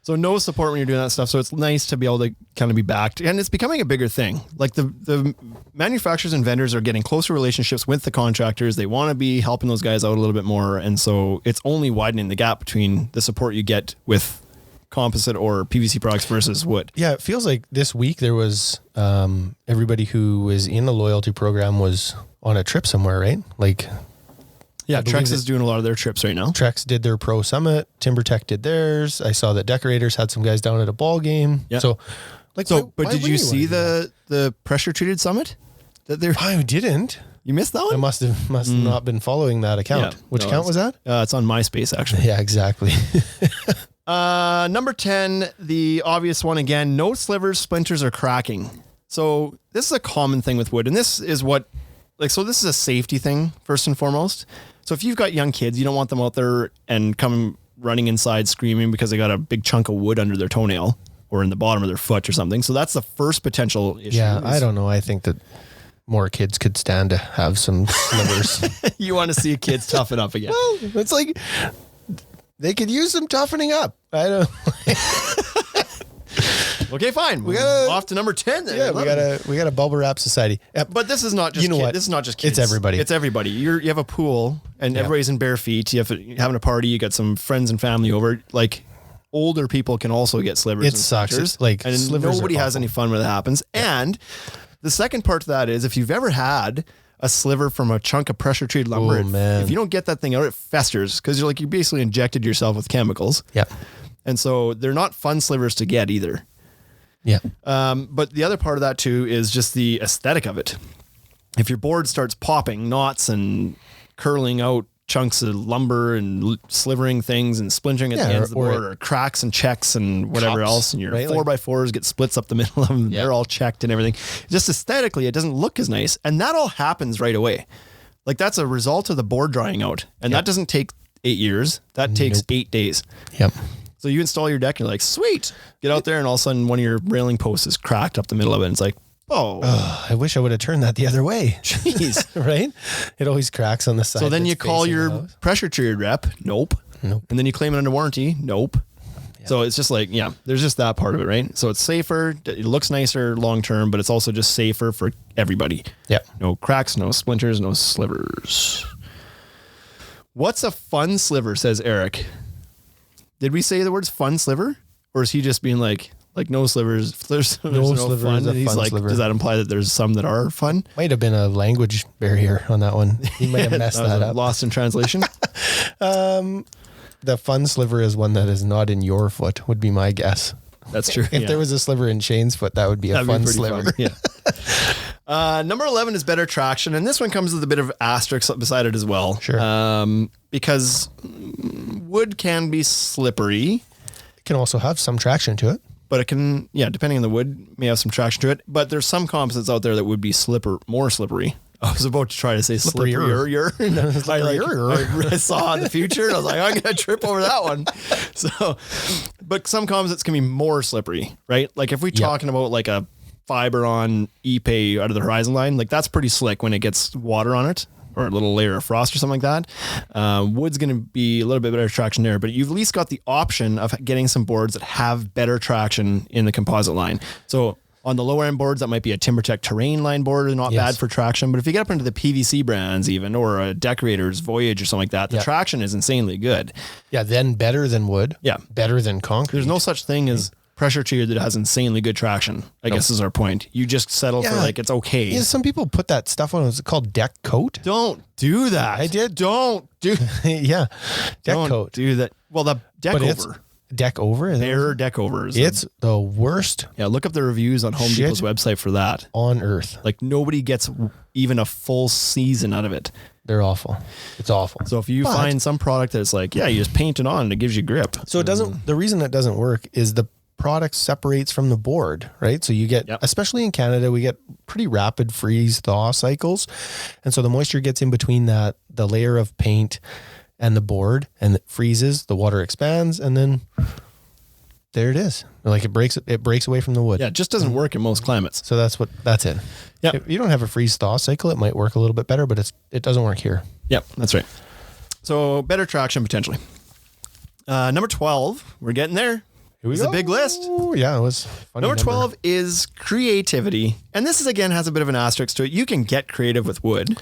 So no support when you're doing that stuff. So it's nice to be able to kind of be backed, and it's becoming a bigger thing. Like the manufacturers and vendors are getting closer relationships with the contractors. They want to be helping those guys out a little bit more. And so it's only widening the gap between the support you get with composite or PVC products versus wood. Yeah, it feels like this week there was everybody who was in a loyalty program was on a trip somewhere, right? Like Yeah, believe Trex is doing a lot of their trips right now. Trex did their Pro Summit, TimberTech did theirs. I saw that Decorators had some guys down at a ball game. Yeah. So, like, So, why- but why did you wouldn't see wanna do the pressure treated summit that they're? that? I didn't. You missed that I one? must have not been following that account. Yeah. Which No, account was that? It's on MySpace actually. Yeah, exactly. Number 10, the obvious one again, no slivers, splinters, or cracking. So this is a common thing with wood. And this is what, so this is a safety thing first and foremost. So if you've got young kids, you don't want them out there and come running inside screaming because they got a big chunk of wood under their toenail or in the bottom of their foot or something. So that's the first potential issue. Yeah, I don't know. I think that more kids could stand to have some slivers. You want to see kids toughen up again. Well, it's like they could use some toughening up. I don't. Okay, fine. We gotta- off to number 10 then. Yeah, we got a bubble wrap society. But this is not just You know kids. what? This is not just kids. It's everybody. It's everybody. You have a pool and everybody's in bare feet. You're having a party. You got some friends and family over. Like older people can also get slivers. It and sucks. splinters, It's like and slivers are nobody has awful. any fun when it happens. And the second part to that is if you've ever had a sliver from a chunk of pressure treated lumber, Oh, man. if you don't get that thing out, it festers because you basically injected yourself with chemicals. Yeah. And so they're not fun slivers to get either. Yeah. But the other part of that too is just the aesthetic of it. If your board starts popping knots and curling out chunks of lumber and slivering things and splintering at the ends of the board, or cracks and checks and whatever Cups, else, and your right? 4x4s get splits up the middle of them, they're all checked and everything. Just aesthetically, it doesn't look as nice. And that all happens right away. Like that's a result of the board drying out. And that doesn't take 8 years. That takes 8 days. Yep. So you install your deck and you're like, sweet, get out there. And all of a sudden one of your railing posts is cracked up the middle of it. And it's like, oh, I wish I would have turned that the other way. jeez. Right? It always cracks on the side. So then that's you call facing the your house. pressure treated rep. Nope. Nope. And then you claim it under warranty. Nope. So it's just like, there's just that part of it, right? So it's safer. It looks nicer long term, but it's also just safer for everybody. Yeah. No cracks, no splinters, no slivers. What's a fun sliver, says Eric. Did we say the words fun sliver? Or is he just being like no slivers, there's no sliver fun? is a And he's fun like, sliver. does that imply that there's some that are fun? Might have been a language barrier on that one. He might have messed that up. Lost in translation. The fun sliver is one that is not in your foot, would be my guess. That's true. If there was a sliver in Shane's foot, that would be a That'd be fun pretty sliver. fun, yeah. Number 11 is better traction. And this one comes with a bit of asterisk beside it as well. Sure. Because wood can be slippery, It can also have some traction to it. but it can, depending on the wood, may have some traction to it. But there's some composites out there that would be more slippery. I was about to try to say Slipperier. I saw the future and I was like, I'm going to trip over that one. So, but some composites can be more slippery, right? Like if we're talking about like a Fiberon Ipe out of the Horizon line, like that's pretty slick when it gets water on it or a little layer of frost or something like that. Wood's going to be a little bit better traction there, but you've at least got the option of getting some boards that have better traction in the composite line. So on the lower end boards, that might be a TimberTech terrain line board, not bad for traction. But if you get up into the PVC brands even, or a Decorator's Voyage or something like that, the traction is insanely good. Yeah, then better than wood. Yeah. Better than concrete. There's no such thing as pressure treated that has insanely good traction, I guess is our point. You just settle for like, it's okay. Yeah, some people put that stuff on. Is it called deck coat? Don't do that. I did. Don't do Yeah. Deck don't coat. do that. Well, the deck But it's over. deck over? Bare deck overs. It's the worst. Yeah, look up the reviews on Home Shit. Depot's website for that. On earth. Like nobody gets even a full season out of it. They're awful. It's awful. So if you find some product that's like, yeah, you just paint it on and it gives you grip. So it doesn't, the reason it doesn't work is the product separates from the board, right? So you get, especially in Canada, we get pretty rapid freeze thaw cycles. And so the moisture gets in between the layer of paint and the board, and it freezes, the water expands, and then there it is. Like it breaks away from the wood. Yeah, it just doesn't work in most climates. So that's it. Yeah. If you don't have a freeze thaw cycle, it might work a little bit better, but it doesn't work here. Yep, that's right. So better traction potentially. Number 12, we're getting there. Here we It's go. a big list. Oh, yeah, it was funny. Number 12 is creativity. And this is, again, has a bit of an asterisk to it. You can get creative with wood.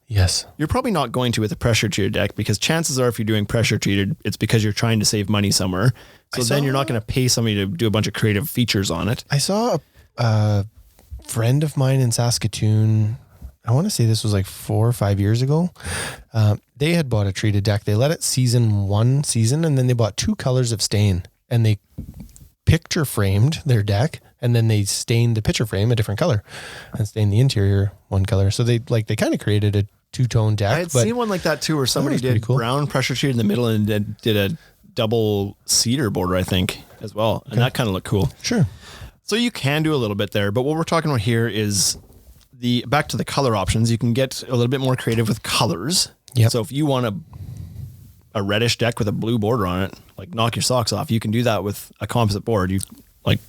Yes. You're probably not going to with a pressure treated deck because chances are if you're doing pressure treated, it's because you're trying to save money somewhere. So then you're not going to pay somebody to do a bunch of creative features on it. I saw a friend of mine in Saskatoon. I want to say this was like 4 or 5 years ago. They had bought a treated deck. They let it season one season, and then they bought 2 colors of stain, and they picture framed their deck, and then they stained the picture frame a different color and stained the interior one color. So they kind of created a 2-tone deck. I had seen one like that too, where somebody did cool. brown pressure treated in the middle and did a double cedar border, I think, as well. And that kind of looked cool. Sure. So you can do a little bit there, but what we're talking about here is back to the color options. You can get a little bit more creative with colors. Yep. So if you want a reddish deck with a blue border on it, like knock your socks off, you can do that with a composite board. You like,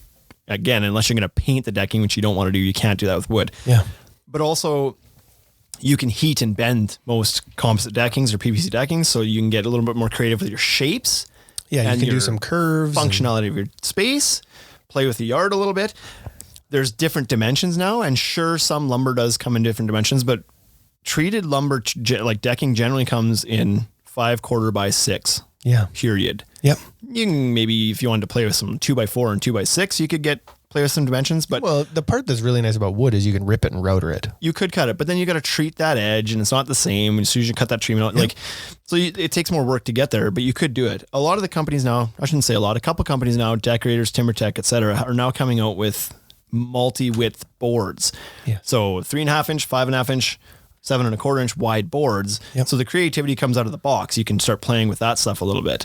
again, unless you're going to paint the decking, which you don't want to do, you can't do that with wood. Yeah. But also you can heat and bend most composite deckings or PVC deckings. So you can get a little bit more creative with your shapes. Yeah. And You can do your some curves. functionality of your space, play with the yard a little bit. There's different dimensions now, and sure, some lumber does come in different dimensions, but treated lumber, like decking, generally comes in 5/4 by 6. Yeah. Period. Yep. You can maybe, if you wanted to play with some 2x4 and 2x6, you could play with some dimensions, but Well, the part that's really nice about wood is you can rip it and router it. you could cut it, but then you got to treat that edge, and it's not the same. As soon as you cut that treatment out, it takes more work to get there, but you could do it. A lot of the companies now, I shouldn't say a lot, a couple companies now, Decorators, TimberTech, etc., are now coming out with multi-width boards. Yeah. So 3.5 inch, 5.5 inch, 7.25 inch wide boards. Yep. So the creativity comes out of the box. You can start playing with that stuff a little bit.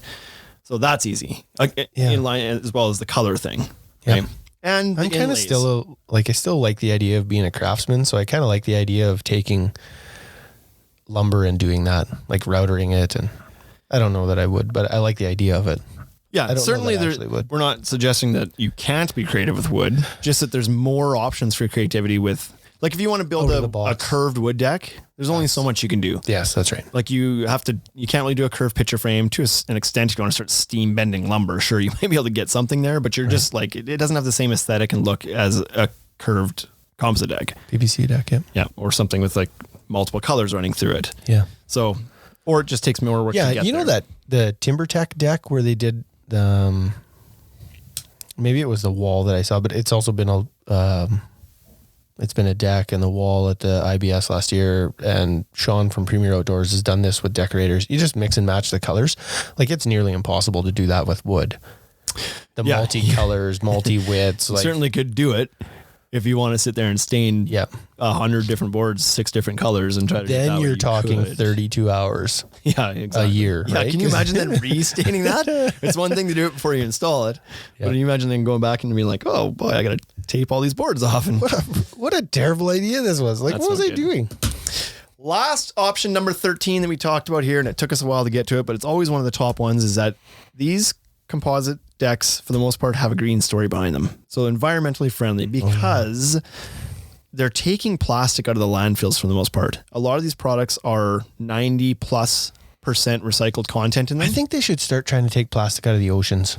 So that's easy. In line as well as the color thing. Yeah. Right? And I'm kind of still I still like the idea of being a craftsman. So I kind of like the idea of taking lumber and doing that, like routering it. And I don't know that I would, but I like the idea of it. Yeah, don't know certainly that I actually would. we're not suggesting that you can't be creative with wood, just that there's more options for creativity with, like if you want to build a curved wood deck, there's only so much you can do. Yes, that's right. Like you can't really do a curved picture frame to an extent. If you want to start steam bending lumber, sure, you might be able to get something there, but you're just like, it doesn't have the same aesthetic and look as a curved composite deck. PVC deck, yeah. Yeah, or something with like multiple colors running through it. Yeah. So, or it just takes more work to get Yeah, you know there. that the TimberTech deck where they did maybe it was the wall that I saw, but it's also been it's been a deck and the wall at the IBS last year, and Sean from Premier Outdoors has done this with Decorators. You just mix and match the colors. Like it's nearly impossible to do that with wood. The multi-colors, multi-widths. You like, certainly could do it if you want to sit there and stain 100 different boards, 6 different colors, and try to do then that you're way. talking Could. 32 hours Yeah, exactly. a year. Yeah, right? can you imagine then restaining that? It's one thing to do it before you install it, but can you imagine then going back and being like, oh boy, I got to tape all these boards off. And What a terrible idea this was. Like, That's what was no I good. doing? Last option, number 13 that we talked about here, and it took us a while to get to it, but it's always one of the top ones, is that these composite decks, for the most part, have a green story behind them. So environmentally friendly, because they're taking plastic out of the landfills for the most part. A lot of these products are 90+% recycled content in them. I think they should start trying to take plastic out of the oceans.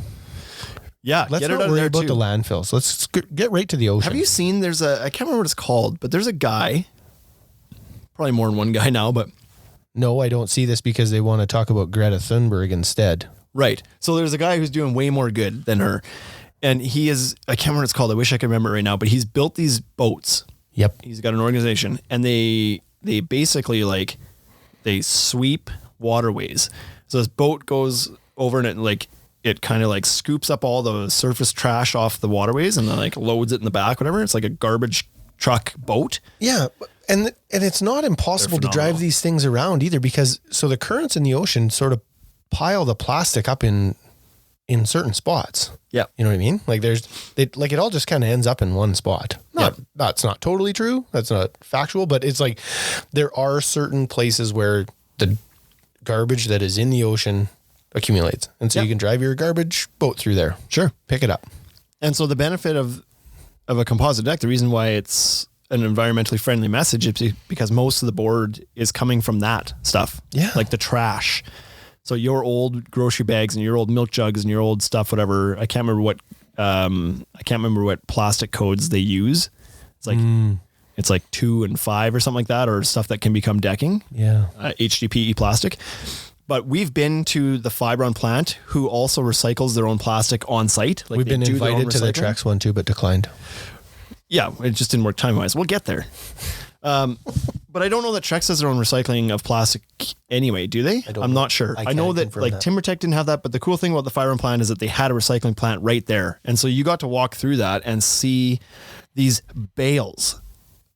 Yeah, Let's get it not out of worry there about too. the landfills. Let's get right to the ocean. Have you seen, I can't remember what it's called, but there's a guy, probably more than one guy now, but No, I don't see this because they want to talk about Greta Thunberg instead. right. So there's a guy who's doing way more good than her. And he is, I can't remember what it's called. I wish I could remember it right now, but he's built these boats. Yep. He's got an organization, and they basically they sweep waterways. So this boat goes over and it it kind of like scoops up all the surface trash off the waterways and then like loads it in the back, whatever. It's like a garbage truck boat. Yeah. And it's not impossible to drive these things around either, because so the currents in the ocean sort of pile the plastic up in certain spots. Yeah. You know what I mean? Like it all just kind of ends up in one spot. That's not totally true. That's not factual, but it's like there are certain places where the garbage that is in the ocean accumulates. And so you can drive your garbage boat through there. Sure. Pick it up. And so the benefit of a composite deck, the reason why it's an environmentally friendly message is because most of the board is coming from that stuff. Yeah. Like the trash. So your old grocery bags and your old milk jugs and your old stuff, whatever. I can't remember what plastic codes they use. It's like 2 and 5 or something like that, or stuff that can become decking. Yeah. HDPE plastic. But we've been to the Fibron plant, who also recycles their own plastic on site. Like we've been invited to the Trex one too, but declined. Yeah, it just didn't work time-wise. We'll get there. But I don't know that Trex has their own recycling of plastic anyway, do they? I'm not sure. I know that like TimberTech didn't have that, but the cool thing about the Fibron plant is that they had a recycling plant right there. And so you got to walk through that and see these bales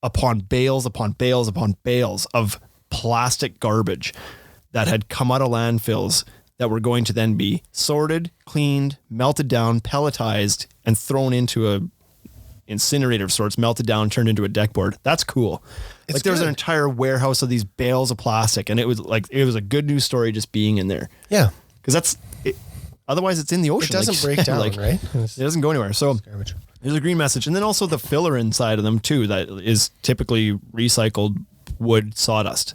upon bales upon bales upon bales of plastic garbage that had come out of landfills that were going to then be sorted, cleaned, melted down, pelletized, and thrown into a incinerator of sorts, melted down, turned into a deck board. That's cool. Like there was an entire warehouse of these bales of plastic, and it was a good news story just being in there. Yeah. Because otherwise it's in the ocean. It doesn't break down, right? It doesn't go anywhere. So there's a green message. And then also the filler inside of them too, that is typically recycled wood sawdust.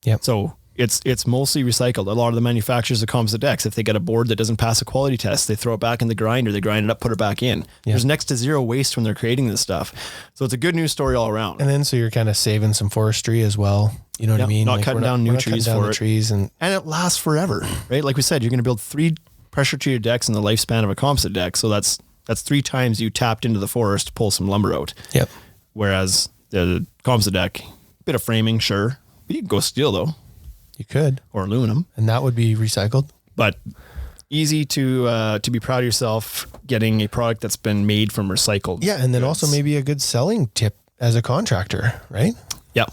Yeah. So it's mostly recycled. A lot of the manufacturers of composite decks, if they get a board that doesn't pass a quality test, they throw it back in the grinder, they grind it up, put it back in. Yeah. There's next to zero waste when they're creating this stuff. So it's a good news story all around. And then so you're kind of saving some forestry as well. You know what I mean? Not cutting down new trees for it. Trees and it lasts forever, right? Like we said, you're going to build 3 pressure treated decks in the lifespan of a composite deck. So that's 3 times you tapped into the forest to pull some lumber out. Yep. Whereas the composite deck, bit of framing, sure. But you can go steel though. You could. Or aluminum. And that would be recycled. But easy to be proud of yourself getting a product that's been made from recycled. Yeah, and then also maybe a good selling tip as a contractor, right? Yeah.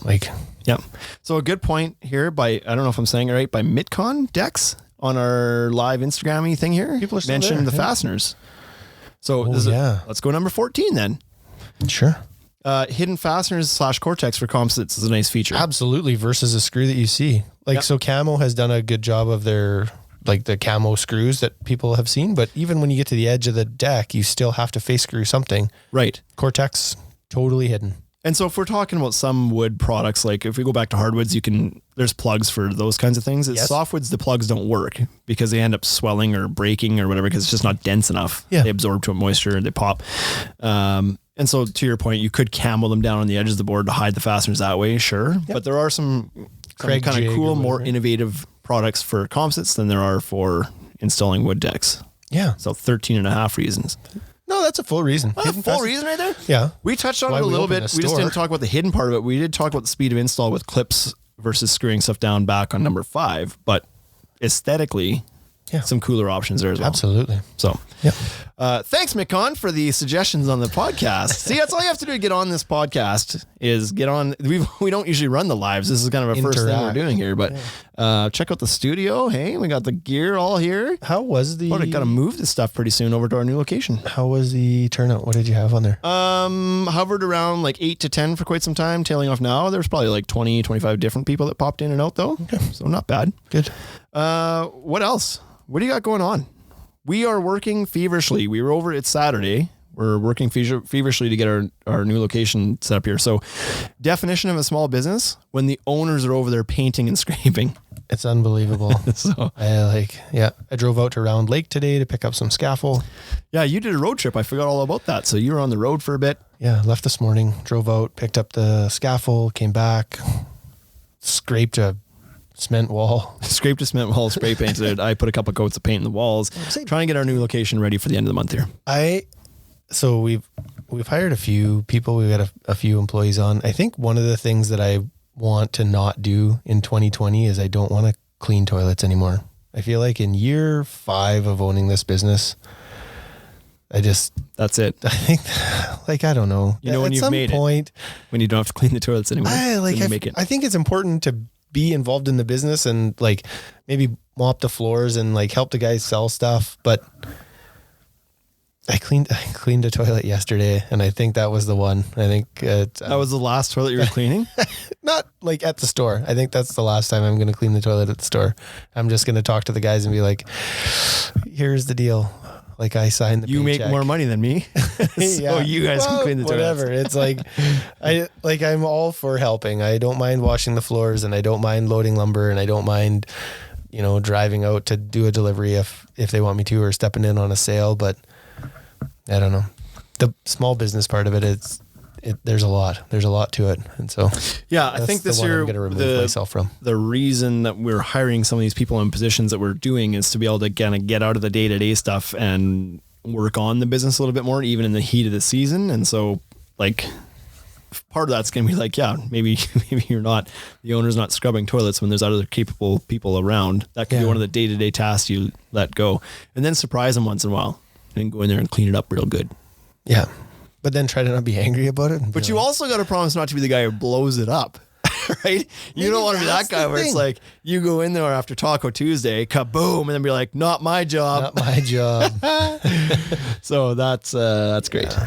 Yeah. So a good point here by, I don't know if I'm saying it right, by Mitcon Decks on our live Instagram-y thing here. People are still mentioned there, the fasteners. So let's go number 14 then. Sure. Hidden fasteners / Cortex for composites is a nice feature. Absolutely. Versus a screw that you see. So Camo has done a good job of their, like the camo screws that people have seen. But even when you get to the edge of the deck, you still have to face screw something. Right. Cortex, totally hidden. And so if we're talking about some wood products, like if we go back to hardwoods, there's plugs for those kinds of things. It's softwoods, the plugs don't work because they end up swelling or breaking or whatever, because it's just not dense enough. Yeah. They absorb to moisture and they pop. And so to your point, you could camo them down on the edges of the board to hide the fasteners that way. Sure. Yep. But there are some kind of cool, more innovative products for composites than there are for installing wood decks. Yeah. So 13.5 reasons. No, that's a full reason. That's a full reason right there? Yeah. We touched on it a little bit. We just didn't talk about the hidden part of it. We did talk about the speed of install with clips versus screwing stuff down back on number 5. But aesthetically, some cooler options there as well. Absolutely. So, thanks, Mitcon, for the suggestions on the podcast. See, that's all you have to do to get on this podcast is get on. We don't usually run the lives. This is kind of a first thing we're doing here, but check out the studio. Hey, we got the gear all here. How was the... I got to move this stuff pretty soon over to our new location. How was the turnout? What did you have on there? Hovered around like 8 to 10 for quite some time, tailing off now. There's probably like 20, 25 different people that popped in and out though. Okay. So not bad. Good. What else? What do you got going on? We are working feverishly. We were over, it's Saturday. We're working feverishly to get our new location set up here. So definition of a small business, when the owners are over there painting and scraping. It's unbelievable. I drove out to Round Lake today to pick up some scaffold. Yeah, you did a road trip. I forgot all about that. So you were on the road for a bit. Yeah, left this morning, drove out, picked up the scaffold, came back, scraped a cement wall. Scraped a cement wall, spray painted it. I put a couple of coats of paint in the walls. Trying to get our new location ready for the end of the month here. So we've hired a few people. We've got a few employees on. I think one of the things that I want to not do in 2020 is I don't want to clean toilets anymore. I feel like in year 5 of owning this business, that's it. I think, like, I don't know. You know, when you've made it, when you don't have to clean the toilets anymore. I think it's important to be involved in the business and like maybe mop the floors and like help the guys sell stuff. But I cleaned a toilet yesterday, and I think that was the one. I think that was the last toilet you were cleaning. Not like at the store. I think that's the last time I'm going to clean the toilet at the store. I'm just going to talk to the guys and be like, "Here's the deal." Like, I signed the You paycheck. make more money than me. So you guys can clean the toilets. Whatever. It's like, I'm all for helping. I don't mind washing the floors, and I don't mind loading lumber, and I don't mind, driving out to do a delivery if they want me to, or stepping in on a sale. But I don't know. The small business part of it, there's a lot to it. And so, yeah, I think this year, I'm going to remove myself from. The reason that we're hiring some of these people in positions that we're doing is to be able to kind of get out of the day-to-day stuff and work on the business a little bit more, even in the heat of the season. And so, like, part of that's going to be like, yeah, maybe the owner's not scrubbing toilets when there's other capable people around. That can be one of the day-to-day tasks you let go, and then surprise them once in a while and go in there and clean it up real good. Yeah. But then try to not be angry about it. But you also got to promise not to be the guy who blows it up, right? You don't want to be that guy where it's like you go in there after Taco Tuesday, kaboom, and then be like, not my job. Not my job. So that's great.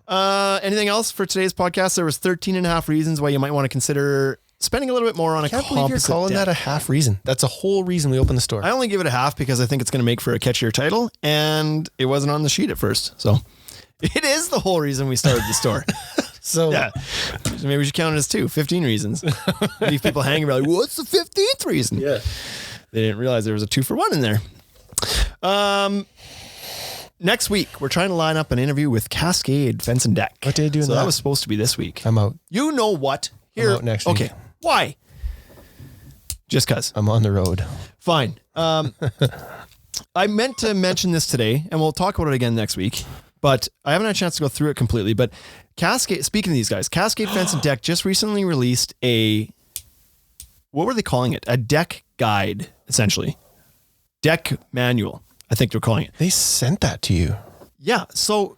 Anything else for today's podcast? There was 13 and a half reasons why you might want to consider spending a little bit more on a composite deck. I can't believe you're calling that a half reason. That's a whole reason we opened the store. I only give it a half because I think it's going to make for a catchier title, and it wasn't on the sheet at first. So it is the whole reason we started the store. So yeah, so maybe we should count it as 15 reasons. Leave people hanging around like, what's the 15th reason? Yeah. They didn't realize there was a 2 for 1 in there. Next week, we're trying to line up an interview with Cascade Fence and Deck. What day are you doing that was supposed to be this week. I'm out. You know what? I'm out next week. Okay. Why? Just cause. I'm on the road. Fine. I meant to mention this today, and we'll talk about it again next week, but I haven't had a chance to go through it completely. But Cascade, speaking of these guys, Cascade Fence and Deck just recently released what were they calling it? A deck guide, essentially. Deck manual, I think they're calling it. They sent that to you. Yeah. So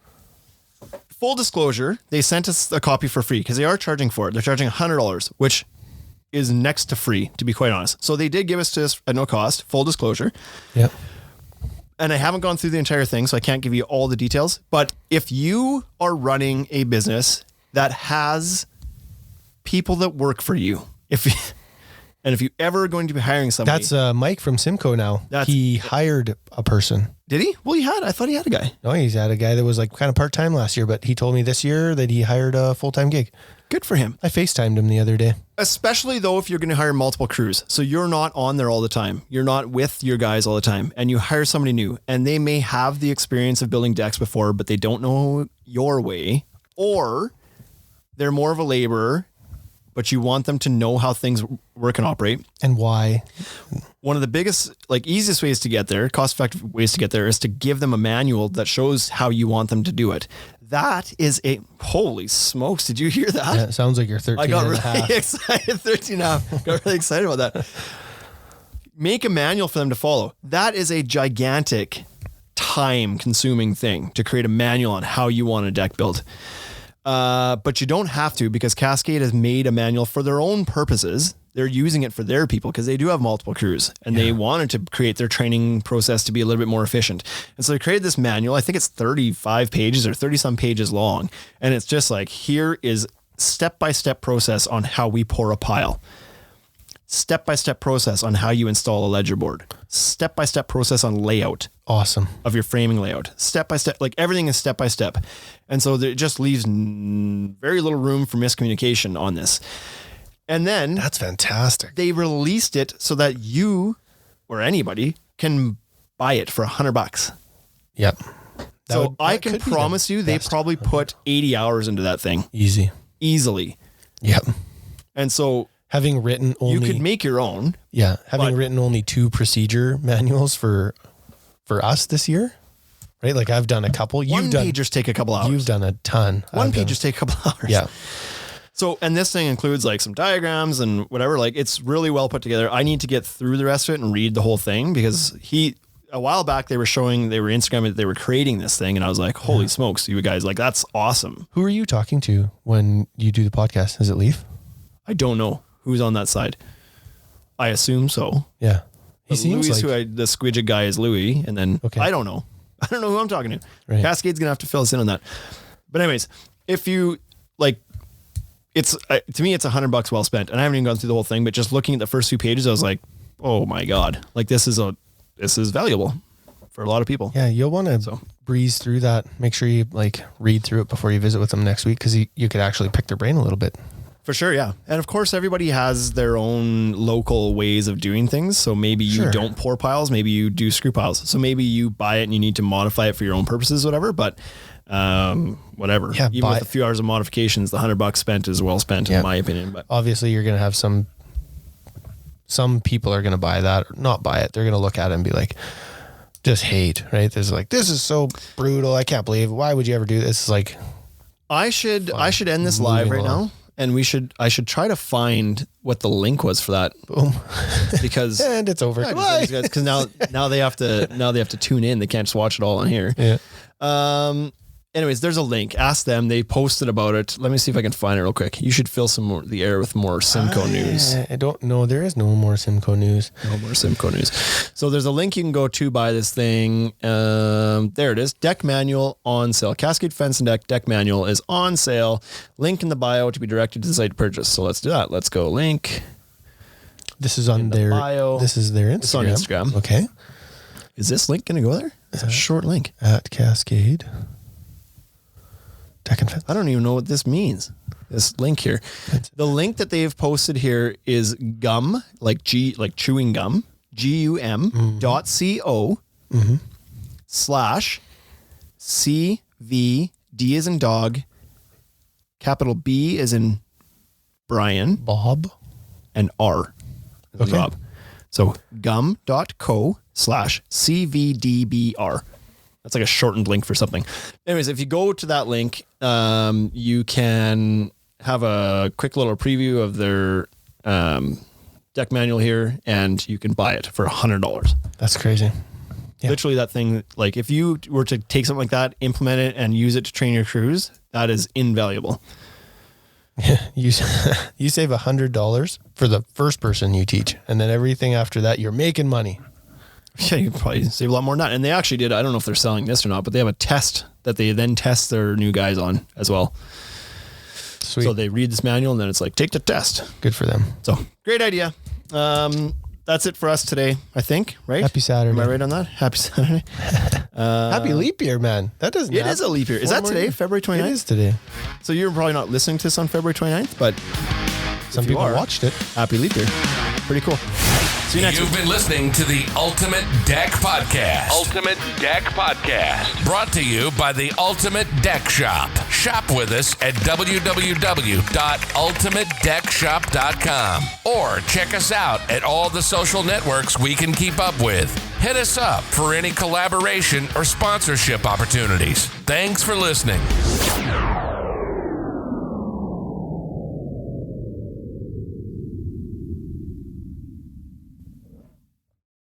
full disclosure, they sent us a copy for free because they are charging for it. They're charging $100, which is next to free, to be quite honest. So they did give us to us at no cost, full disclosure. Yep. And I haven't gone through the entire thing, so I can't give you all the details. But if you are running a business that has people that work for you, if you ever are going to be hiring somebody. That's Mike from Simcoe now. He hired a person. Did he? Well, I thought he had a guy. No, he's had a guy that was like kind of part-time last year, but he told me this year that he hired a full-time gig. Good for him. I FaceTimed him the other day. Especially though, if you're going to hire multiple crews. So you're not on there all the time. You're not with your guys all the time, and you hire somebody new, and they may have the experience of building decks before, but they don't know your way, or they're more of a laborer, but you want them to know how things work and operate. And why. One of the biggest, easiest ways to get there, cost-effective ways to get there, is to give them a manual that shows how you want them to do it. That is holy smokes. Did you hear that? Yeah, it sounds like you're 13 I got and really a half. excited. 13 and a half. Got really excited about that. Make a manual for them to follow. That is a gigantic time-consuming thing to create a manual on how you want a deck built. But you don't have to, because Cascade has made a manual for their own purposes. They're using it for their people because they do have multiple crews, and they wanted to create their training process to be a little bit more efficient. And so they created this manual. I think it's 35 pages or 30 some pages long. And it's just like, here is step-by-step process on how we pour a pile. Step-by-step process on how you install a ledger board. Step-by-step process on layout. Awesome. Of your framing layout. Step-by-step, everything is step-by-step. And so it just leaves very little room for miscommunication on this. And then that's fantastic. They released it so that you or anybody can buy it for $100. Yep. So I can promise you, they probably put 80 hours into that thing. Easily. Yep. And so having written only, you could make your own. Yeah. Having written only 2 procedure manuals for us this year, right? Like I've done a couple. One pagers take a couple hours. You've done a ton. One pagers take a couple hours. Yeah. So, and this thing includes like some diagrams and whatever. Like it's really well put together. I need to get through the rest of it and read the whole thing because a while back they were Instagramming that they were creating this thing. And I was like, holy smokes, you guys, like that's awesome. Who are you talking to when you do the podcast? Is it Leaf? I don't know who's on that side. I assume so. Yeah. He But seems Louis, like the squidget guy is Louis. And then I don't know. I don't know who I'm talking to. Right. Cascade's going to have to fill us in on that. But anyways, if you like, it's to me, it's $100 well spent. And I haven't even gone through the whole thing, but just looking at the first few pages, I was like, oh my God, like this is valuable for a lot of people. Yeah, you'll want to breeze through that. Make sure you like read through it before you visit with them next week because you could actually pick their brain a little bit. For sure, yeah. And of course, everybody has their own local ways of doing things. So maybe you don't pour piles, maybe you do screw piles. So maybe you buy it and you need to modify it for your own purposes, whatever. But whatever. Yeah, even with a few hours of modifications, the $100 spent is well spent, in my opinion. But obviously, you're going to have some people are going to buy that, or not buy it. They're going to look at it and be like, just hate, right? There's like, this is so brutal. I can't believe it. Why would you ever do this? It's like, I should end this live right now. And I should try to find what the link was for that. Boom. Because and it's over. Because now they have to tune in. They can't just watch it all on here. Yeah. Anyways, there's a link. Ask them. They posted about it. Let me see if I can find it real quick. You should fill the air with more Simcoe news. I don't know. There is no more Simcoe news. No more Simcoe news. So there's a link you can go to buy this thing. There it is. Deck manual on sale. Cascade Fence and Deck manual is on sale. Link in the bio to be directed to the site to purchase. So let's do that. Let's go link. This is on their bio. This is their Instagram. It's on Instagram. Okay. Is this link going to go there? It's a short link. At Cascade. Deck and Fence. I don't even know what this means. This link here. The link that they've posted here is gum, like chewing gum, GUM.co / CV, D as in dog, capital B as in Brian, Bob, and R as in Rob. So gum.co / CVDBR. That's like a shortened link for something. Anyways, if you go to that link, you can have a quick little preview of their deck manual here, and you can buy it for $100. That's crazy. Yeah. Literally that thing, like if you were to take something like that, implement it, and use it to train your crews, that is invaluable. Yeah, you save $100 for the first person you teach, and then everything after that, you're making money. Yeah, you probably save a lot more than that. And they actually did, I don't know if they're selling this or not, but they have a test that they then test their new guys on as well. Sweet. So they read this manual and then it's like, take the test. Good for them. So great idea. That's it for us today, I think, right? Happy Saturday. Am I right on that? Happy Saturday. Happy leap year, man. That doesn't It is a leap year. Is that today, February 29th? It is today. So you're probably not listening to this on February 29th, but some people watched it. Happy leap year. Pretty cool. See you next week. You've been listening to the Ultimate Deck Podcast. Ultimate Deck Podcast. Brought to you by the Ultimate Deck Shop. Shop with us at www.ultimatedeckshop.com or check us out at all the social networks we can keep up with. Hit us up for any collaboration or sponsorship opportunities. Thanks for listening.